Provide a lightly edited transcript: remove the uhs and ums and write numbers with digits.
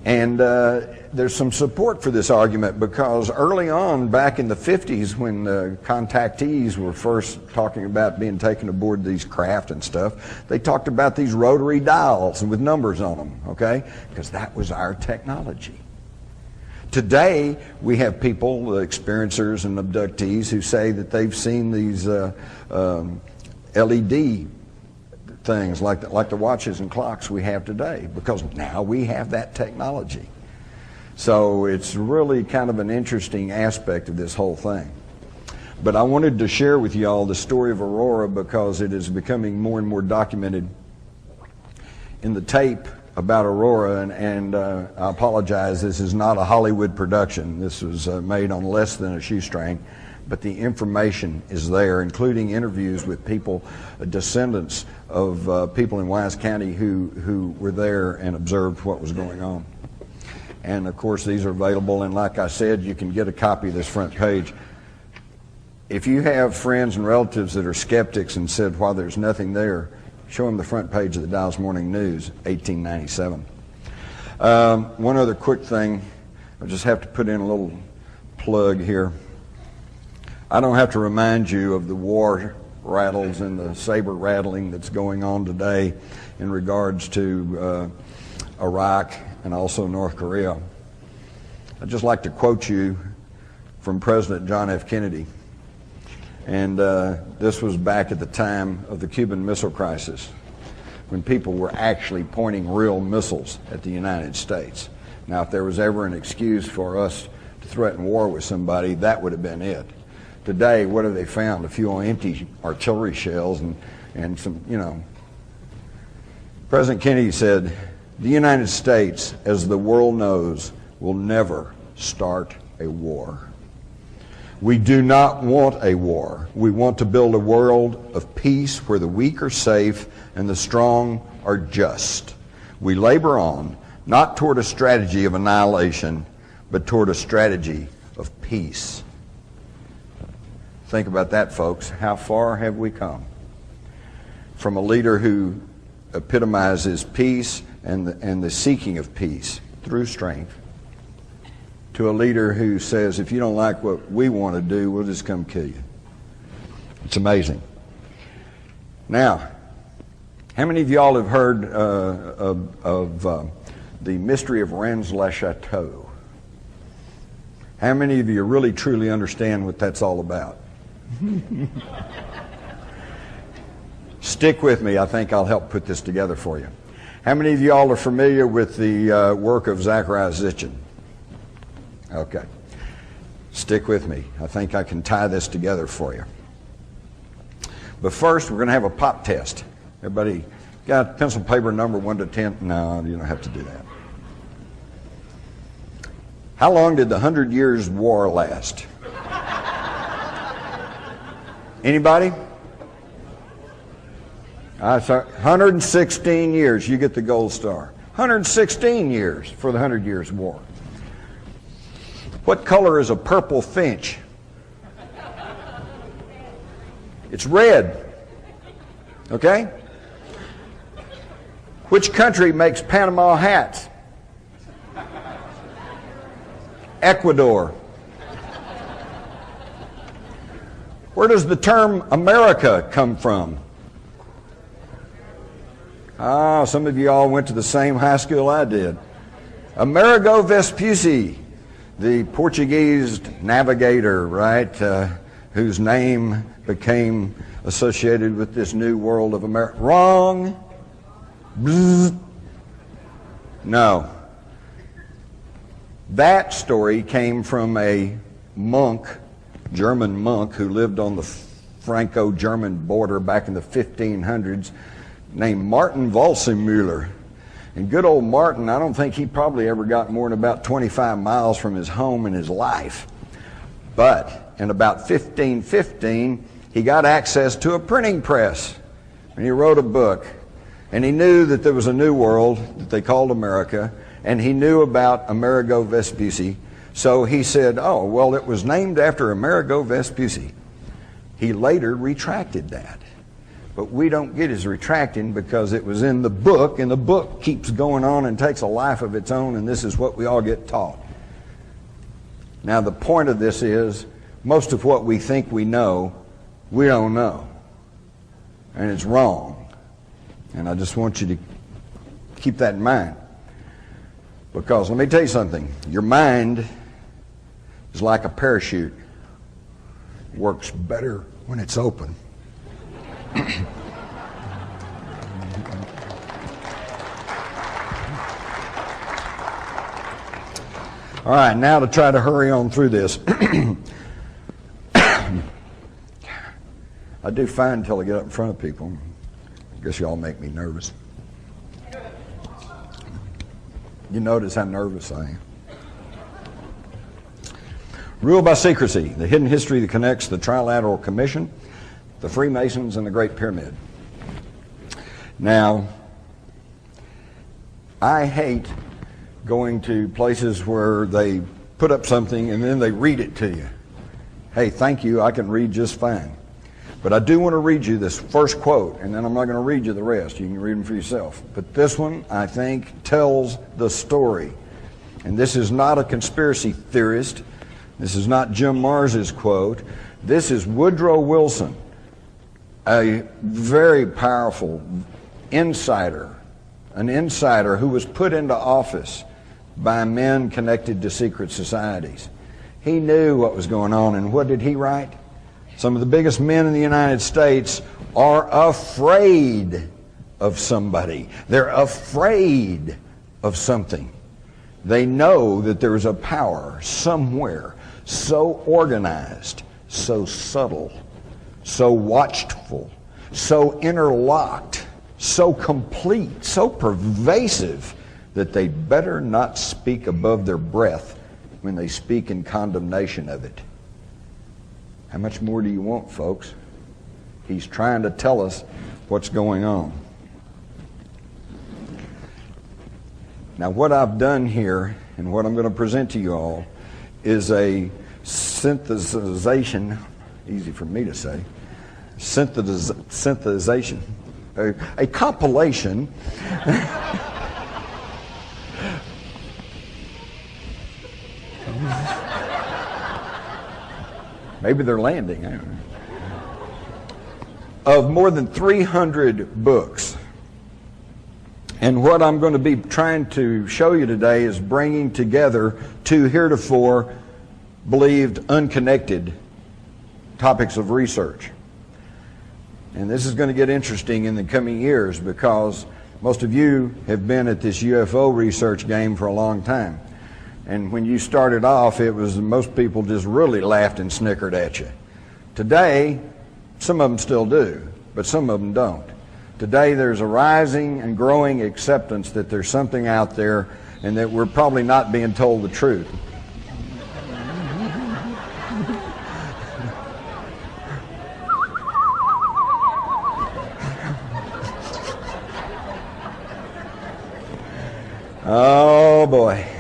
And there's some support for this argument because early on, back in the 50s, when contactees were first talking about being taken aboard these craft and stuff, they talked about these rotary dials with numbers on them, okay? Because that was our technology. Today, we have people, experiencers and abductees, who say that they've seen these LED things like the watches and clocks we have today, because now we have that technology. So it's really kind of an interesting aspect of this whole thing. But I wanted to share with you all the story of Aurora because it is becoming more and more documented in the tape about Aurora, and I apologize, this is not a Hollywood production. This was made on less than a shoestring, but the information is there, including interviews with people, descendants of people in Wise County who were there and observed what was going on. And of course these are available, and like I said, you can get a copy of this front page. If you have friends and relatives that are skeptics and said, why there's nothing there, show them the front page of the Dallas Morning News, 1897. One other quick thing, I just have to put in a little plug here. I don't have to remind you of the war rattles and the saber rattling that's going on today in regards to Iraq and also North Korea. I'd just like to quote you from President John F. Kennedy. And this was back at the time of the Cuban Missile Crisis, when people were actually pointing real missiles at the United States. Now, if there was ever an excuse for us to threaten war with somebody, that would have been it. Today, what have they found? A few empty artillery shells and some, you know. President Kennedy said, the United States, as the world knows, will never start a war. We do not want a war. We want to build a world of peace where the weak are safe and the strong are just. We labor on, not toward a strategy of annihilation, but toward a strategy of peace. Think about that, folks. How far have we come? From a leader who epitomizes peace and the seeking of peace through strength, to a leader who says, if you don't like what we want to do, we'll just come kill you. It's amazing. Now, how many of y'all have heard of the mystery of Rennes-le-Chateau? How many of you really truly understand what that's all about? Stick with me. I think I'll help put this together for you. How many of y'all are familiar with the work of Zecharia Sitchin? Okay. Stick with me. I think I can tie this together for you. But first, we're going to have a pop test. Everybody got pencil paper number 1 to 10? No, you don't have to do that. How long did the 100 Years' War last? Anybody? 116 years. You get the gold star. 116 years for the 100 Years' War. What color is a purple finch? It's red. Okay? Which country makes Panama hats? Ecuador. Where does the term America come from? Ah, some of you all went to the same high school I did. Amerigo Vespucci, the Portuguese navigator, right, whose name became associated with this new world of America. Wrong. Bzz. No. That story came from a monk, German monk, who lived on the Franco-German border back in the 1500s, named Martin Walsemüller. And good old Martin, I don't think he probably ever got more than about 25 miles from his home in his life. But in about 1515, he got access to a printing press, and he wrote a book. And he knew that there was a new world that they called America, and he knew about Amerigo Vespucci. So he said, oh, well, it was named after Amerigo Vespucci. He later retracted that. but we don't get his retracting because it was in the book, and the book keeps going on and takes a life of its own, and this is what we all get taught. Now, the point of this is, most of what we think we know, we don't know. And it's wrong. And I just want you to keep that in mind. Because let me tell you something. Your mind is like a parachute. It works better when it's open. All right, now to try to hurry on through this. I do fine until I get up in front of people. I guess y'all make me nervous. You notice how nervous I am. Ruled by secrecy, the hidden history that connects the Trilateral Commission, the Freemasons, and the Great Pyramid. Now, I hate going to places where they put up something and then they read it to you. Hey, thank you, I can read just fine. But I do want to read you this first quote, and then I'm not going to read you the rest. You can read them for yourself. But this one, I think, tells the story. And this is not a conspiracy theorist. This is not Jim Marrs' quote. This is Woodrow Wilson, a very powerful insider, an insider who was put into office by men connected to secret societies. He knew what was going on, and what did he write? Some of the biggest men in the United States are afraid of somebody. They're afraid of something. They know that there is a power somewhere so organized, so subtle, so watchful, so interlocked, so complete, so pervasive that they better not speak above their breath when they speak in condemnation of it. How much more do you want, folks? He's trying to tell us what's going on. Now, what I've done here and what I'm going to present to you all is a synthesization, easy for me to say, synthesization, a compilation maybe they're landing, I don't know, of more than 300 books. And what I'm going to be trying to show you today is bringing together two heretofore believed unconnected topics of research. And this is going to get interesting in the coming years because most of you have been at this UFO research game for a long time. And when you started off, it was most people just really laughed and snickered at you. Today, some of them still do, but some of them don't. Today, there's a rising and growing acceptance that there's something out there and that we're probably not being told the truth. Oh boy.